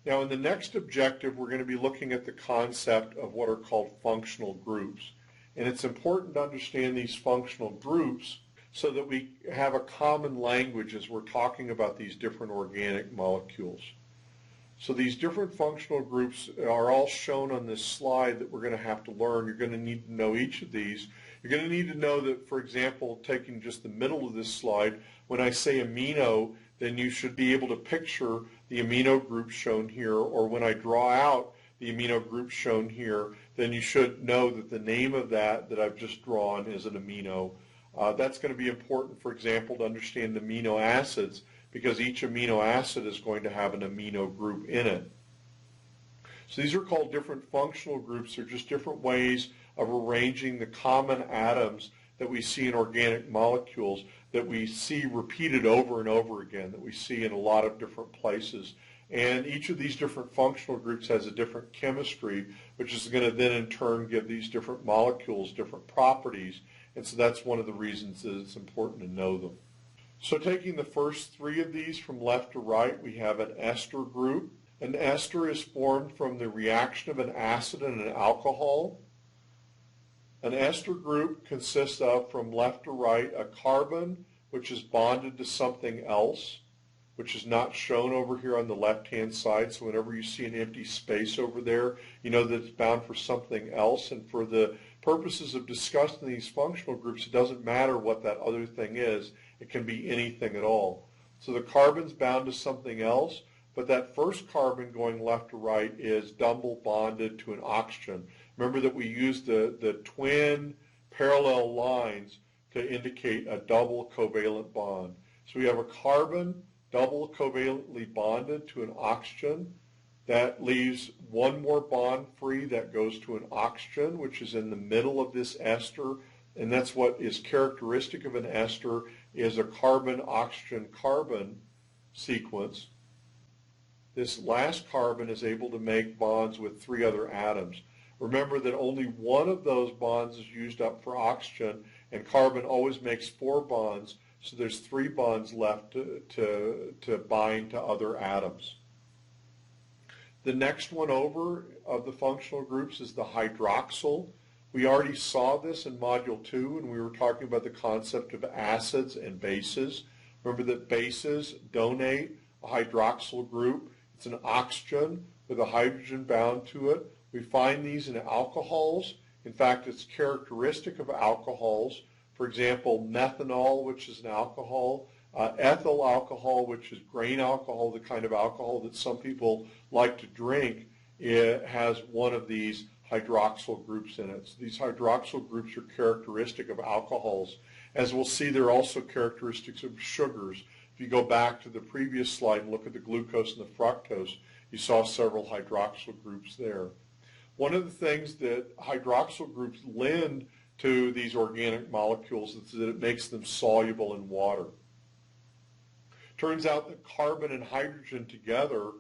Now in the next objective, we're going to be looking at the concept of what are called functional groups. And it's important to understand these functional groups so that we have a common language as we're talking about these different organic molecules. So these different functional groups are all shown on this slide that we're going to have to learn. You're going to need to know each of these. You're going to need to know that, for example, taking just the middle of this slide, when I say amino, then you should be able to picture the amino group shown here, or when I draw out the amino group shown here, then you should know that the name of that I've just drawn is an amino. That's going to be important, for example, to understand amino acids, because each amino acid is going to have an amino group in it. So these are called different functional groups. They're just different ways of arranging the common atoms that we see in organic molecules, that we see repeated over and over again, that we see in a lot of different places. And each of these different functional groups has a different chemistry, which is going to then in turn give these different molecules different properties. And so that's one of the reasons that it's important to know them. So taking the first three of these from left to right, we have an ester group. An ester is formed from the reaction of an acid and an alcohol. An ester group consists of, from left to right, a carbon which is bonded to something else, which is not shown over here on the left-hand side. So whenever you see an empty space over there, you know that it's bound for something else. And for the purposes of discussing these functional groups, it doesn't matter what that other thing is. It can be anything at all. So the carbon's bound to something else, but that first carbon going left to right is double bonded to an oxygen. Remember that we use the twin parallel lines to indicate a double covalent bond. So we have a carbon double covalently bonded to an oxygen. That leaves one more bond free that goes to an oxygen, which is in the middle of this ester. And that's what is characteristic of an ester, is a carbon-oxygen-carbon sequence. This last carbon is able to make bonds with three other atoms. Remember that only one of those bonds is used up for oxygen, and carbon always makes four bonds, so there's three bonds left to bind to other atoms. The next one over of the functional groups is the hydroxyl. We already saw this in Module 2 when we were talking about the concept of acids and bases. Remember that bases donate a hydroxyl group. It's an oxygen with a hydrogen bound to it. We find these in alcohols. In fact, it's characteristic of alcohols. For example, methanol, which is an alcohol, ethyl alcohol, which is grain alcohol, the kind of alcohol that some people like to drink, it has one of these hydroxyl groups in it. So these hydroxyl groups are characteristic of alcohols. As we'll see, they're also characteristics of sugars. If you go back to the previous slide and look at the glucose and the fructose, you saw several hydroxyl groups there. One of the things that hydroxyl groups lend to these organic molecules is that it makes them soluble in water. Turns out that carbon and hydrogen together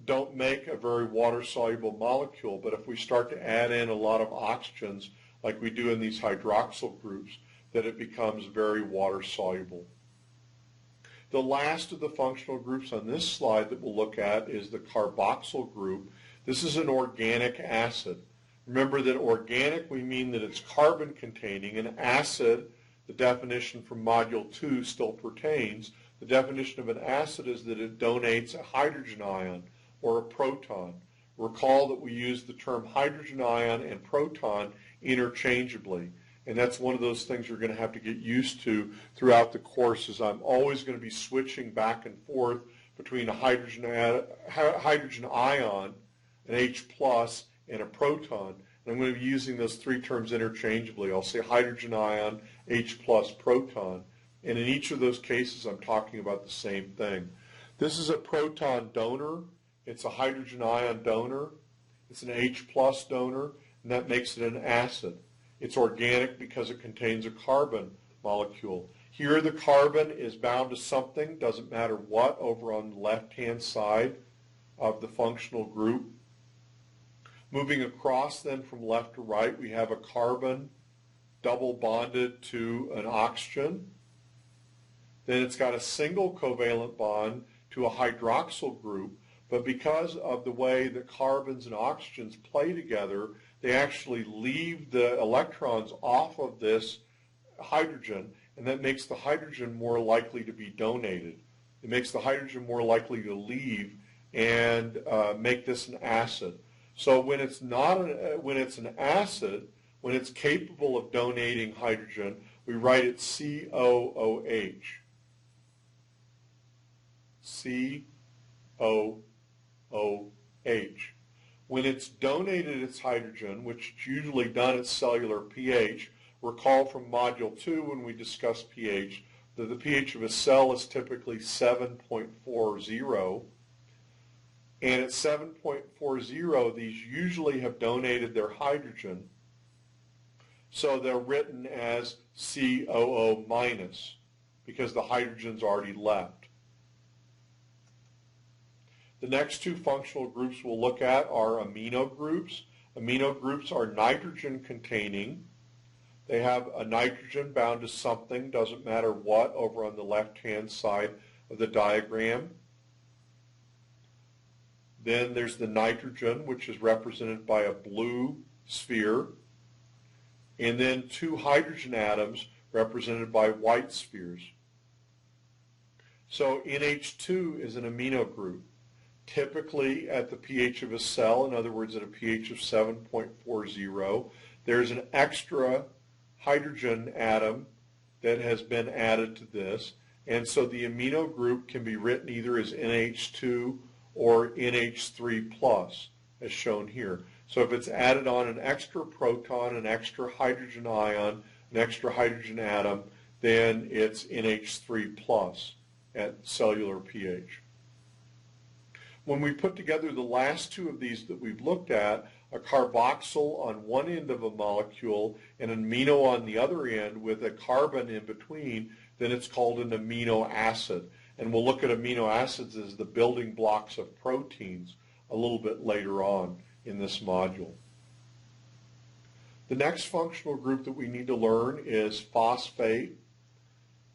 don't make a very water-soluble molecule, but if we start to add in a lot of oxygens, like we do in these hydroxyl groups, then it becomes very water-soluble. The last of the functional groups on this slide that we'll look at is the carboxyl group. This is an organic acid. Remember that organic, we mean that it's carbon-containing. An acid, the definition from Module 2 still pertains. The definition of an acid is that it donates a hydrogen ion or a proton. Recall that we use the term hydrogen ion and proton interchangeably. And that's one of those things you're going to have to get used to throughout the course, is I'm always going to be switching back and forth between a hydrogen ion, an H+, and a proton. And I'm going to be using those three terms interchangeably. I'll say hydrogen ion, H+, proton. And in each of those cases, I'm talking about the same thing. This is a proton donor. It's a hydrogen ion donor. It's an H+ donor, and that makes it an acid. It's organic because it contains a carbon molecule. Here the carbon is bound to something, doesn't matter what, over on the left-hand side of the functional group. Moving across then from left to right, we have a carbon double bonded to an oxygen. Then it's got a single covalent bond to a hydroxyl group, but because of the way that carbons and oxygens play together, they actually leave the electrons off of this hydrogen, and that makes the hydrogen more likely to be donated. It makes the hydrogen more likely to leave and make this an acid. So when it's an acid, when it's capable of donating hydrogen, we write it COOH. COOH. When it's donated its hydrogen, which is usually done at cellular pH, recall from Module 2 when we discussed pH, that the pH of a cell is typically 7.40, and at 7.40 these usually have donated their hydrogen, so they're written as COO minus because the hydrogen's already left. The next two functional groups we'll look at are amino groups. Amino groups are nitrogen containing. They have a nitrogen bound to something, doesn't matter what, over on the left-hand side of the diagram. Then there's the nitrogen, which is represented by a blue sphere, and then two hydrogen atoms represented by white spheres. So NH2 is an amino group, typically at the pH of a cell, in other words at a pH of 7.40. There's an extra hydrogen atom that has been added to this, and so the amino group can be written either as NH2 or NH3+, as shown here. So if it's added on an extra proton, an extra hydrogen ion, an extra hydrogen atom, then it's NH3+ at cellular pH. When we put together the last two of these that we've looked at, a carboxyl on one end of a molecule and an amino on the other end with a carbon in between, then it's called an amino acid. And we'll look at amino acids as the building blocks of proteins a little bit later on in this module. The next functional group that we need to learn is phosphate.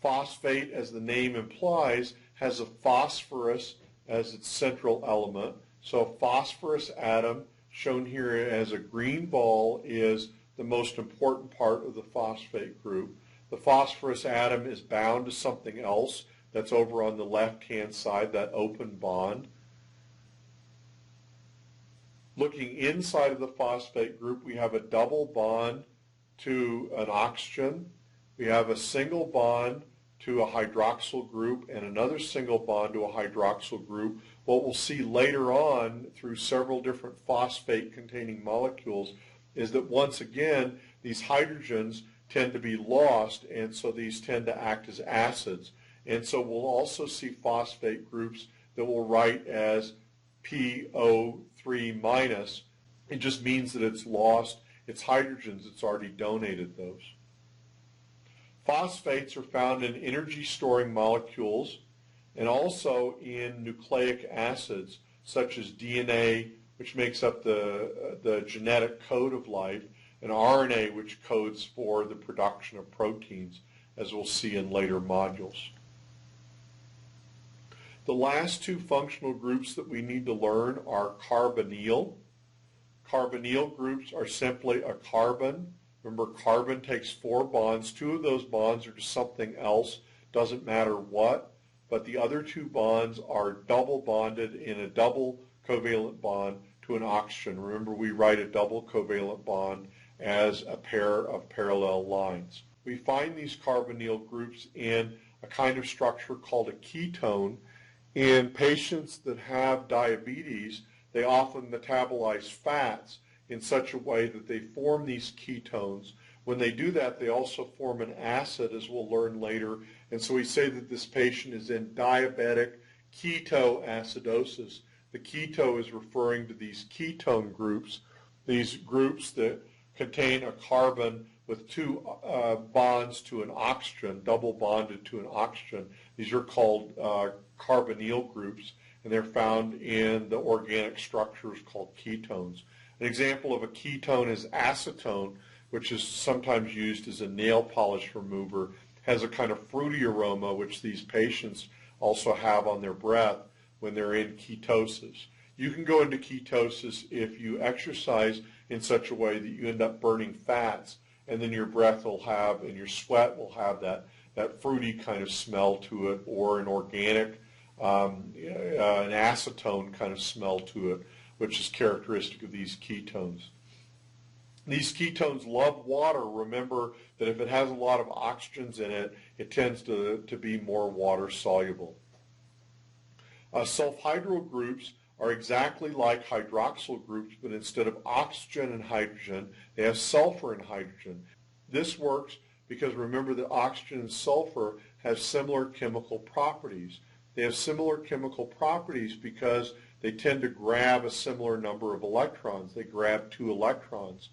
Phosphate, as the name implies, has a phosphorus as its central element. So a phosphorus atom, shown here as a green ball, is the most important part of the phosphate group. The phosphorus atom is bound to something else that's over on the left-hand side, that open bond. Looking inside of the phosphate group, we have a double bond to an oxygen. We have a single bond to a hydroxyl group and another single bond to a hydroxyl group. What we'll see later on through several different phosphate-containing molecules is that once again, these hydrogens tend to be lost, and so these tend to act as acids. And so we'll also see phosphate groups that we'll write as PO3-. It just means that it's lost its hydrogens, it's already donated those. Phosphates are found in energy-storing molecules and also in nucleic acids, such as DNA, which makes up the genetic code of life, and RNA, which codes for the production of proteins, as we'll see in later modules. The last two functional groups that we need to learn are carbonyl. Carbonyl groups are simply a carbon. Remember, carbon takes 4 bonds. 2 of those bonds are to something else, doesn't matter what, but the other 2 bonds are double bonded in a double covalent bond to an oxygen. Remember, we write a double covalent bond as a pair of parallel lines. We find these carbonyl groups in a kind of structure called a ketone. In patients that have diabetes, they often metabolize fats in such a way that they form these ketones. When they do that, they also form an acid, as we'll learn later. And so we say that this patient is in diabetic ketoacidosis. The keto is referring to these ketone groups, these groups that contain a carbon with 2 bonds to an oxygen, double bonded to an oxygen. These are called carbonyl groups, and they're found in the organic structures called ketones. An example of a ketone is acetone, which is sometimes used as a nail polish remover, has a kind of fruity aroma, which these patients also have on their breath when they're in ketosis. You can go into ketosis if you exercise in such a way that you end up burning fats, and then your breath will have, and your sweat will have that fruity kind of smell to it, or an organic, an acetone kind of smell to it, which is characteristic of these ketones. These ketones love water. Remember that if it has a lot of oxygens in it, it tends to be more water soluble. Sulfhydryl groups are exactly like hydroxyl groups, but instead of oxygen and hydrogen, they have sulfur and hydrogen. This works because remember that oxygen and sulfur have similar chemical properties. They have similar chemical properties because they tend to grab a similar number of electrons. They grab 2 electrons.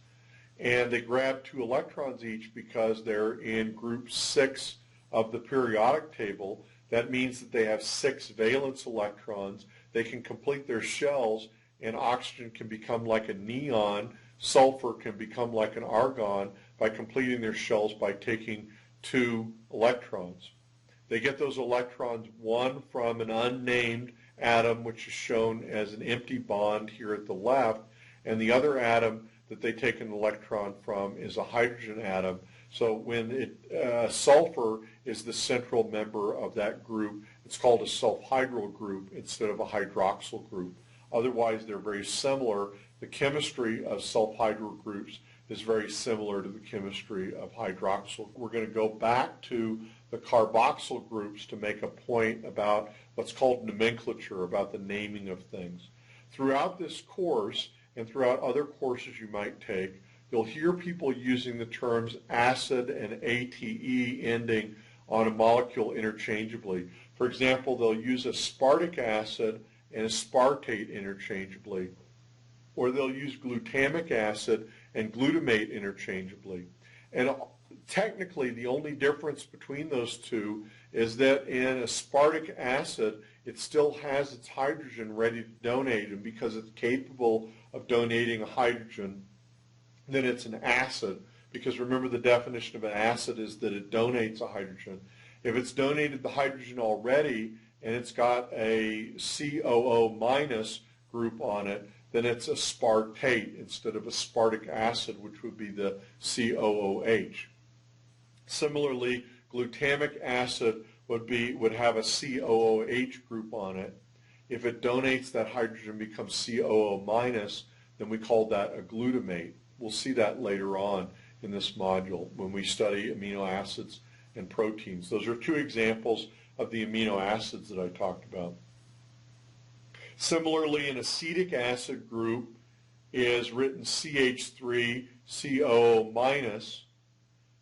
And they grab 2 electrons each because they're in group 6 of the periodic table. That means that they have 6 valence electrons. They can complete their shells, and oxygen can become like a neon. Sulfur can become like an argon by completing their shells by taking 2 electrons. They get those electrons, one from an unnamed atom, which is shown as an empty bond here at the left, and the other atom that they take an electron from is a hydrogen atom. So when sulfur is the central member of that group, it's called a sulfhydryl group instead of a hydroxyl group. Otherwise, they're very similar. The chemistry of sulfhydryl groups is very similar to the chemistry of hydroxyl. We're going to go back to the carboxyl groups to make a point about what's called nomenclature, about the naming of things. Throughout this course, and throughout other courses you might take, you'll hear people using the terms acid and ATE ending on a molecule interchangeably. For example, they'll use aspartic acid and aspartate interchangeably, or they'll use glutamic acid and glutamate interchangeably. And technically, the only difference between those two is that in aspartic acid, it still has its hydrogen ready to donate, and because it's capable of donating a hydrogen, then it's an acid, because remember the definition of an acid is that it donates a hydrogen. If it's donated the hydrogen already and it's got a COO minus group on it, then it's aspartate instead of aspartic acid, which would be the COOH. Similarly, glutamic acid would have a COOH group on it. If it donates that hydrogen becomes COO minus, then we call that a glutamate. We'll see that later on in this module when we study amino acids and proteins. Those are 2 examples of the amino acids that I talked about. Similarly, an acetic acid group is written CH3COO minus.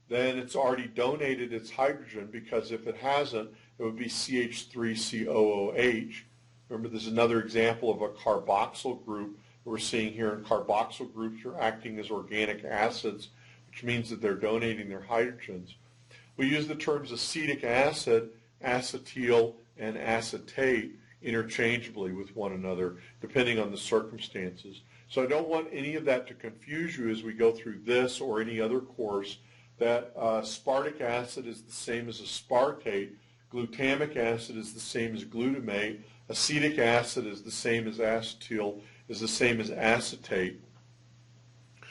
Then it's already donated its hydrogen, because if it hasn't, it would be CH3COOH. Remember, this is another example of a carboxyl group we're seeing here. In carboxyl groups are acting as organic acids, which means that they're donating their hydrogens. We use the terms acetic acid, acetyl, and acetate interchangeably with one another, depending on the circumstances. So I don't want any of that to confuse you as we go through this or any other course, that aspartic acid is the same as aspartate, glutamic acid is the same as glutamate, acetic acid is the same as acetyl, is the same as acetate.